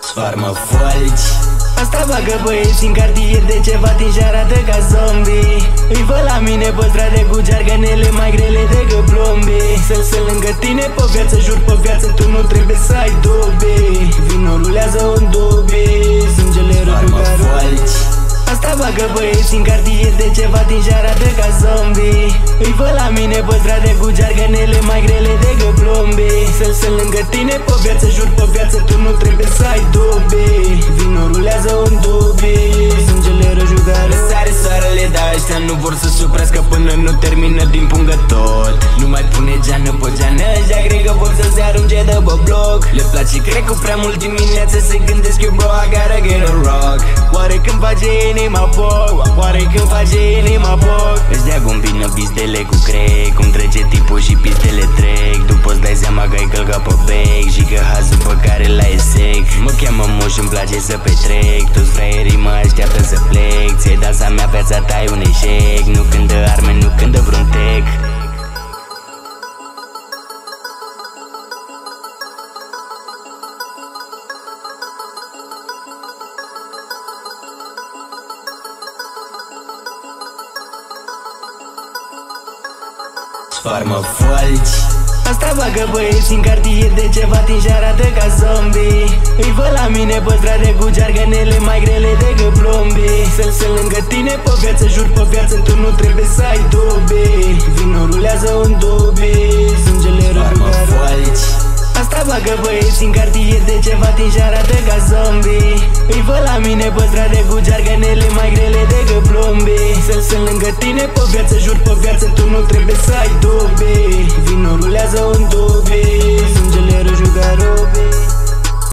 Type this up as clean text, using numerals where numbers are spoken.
Sfarmă folci. Asta bagă băieți în cartier de ceva timp și arată ca zombie. Îi văd la mine pe strade cu jarganele mai grele decât plombii. Să lângă tine pe viață, jur pe viață, tu nu trebuie să ai dobe. Vino rulează un dobe, sângele rău ca folci. Asta bagă băieți în cartier de ceva timp și arată ca zombie. Îi văd la mine pe strade cu jarganele mai grele decât plombii. Să lângă tine pe viață, jur pe viață, tu nu trebuie să ai dobe. Vino rulează un dobe, sângele răjugară. Răsare soarele, dar ăștia nu vor să suprească până nu termină din pungă tot. Nu mai pune geană pe geană, ăștia cred că vor să se arunce de pe bloc. Le place, cred că prea mult dimineața se gândesc eu, bro, I gotta get a rock. Oare când face inima poc, oare când face inima poc. Ăștia combină pizdele cu crack, cum trece tipul și pistele trec. După-ți dai seama că ai călcat pe bec și că hazul pe care l-ai e sec. Mă cheamă moș, îmi place să petrec, toți fraierii mă așteaptă să plec. Ți-ai dat seama, viața ta e un eșec, nu cântă arme, nu cântă vreun tec. Sfarmă folci. Asta bagă băieți în cartier de ceva timp și arată ca zombie. Îi văd la mine pe strade cu jarganele mai grele decât plombii. Să lângă tine pe viață, jur pe viață, tu nu trebuie să ai dobe. Vino rulează un dobe, sângele rău ca folci. Asta bagă băieți în cartier de ceva timp și arată ca zombie. Îi văd la mine pe strade cu jarganele mai grele decât plombii. Să lângă tine pe viață, jur pe viață, tu nu trebuie să ai dobe. Vino rulează un dobe.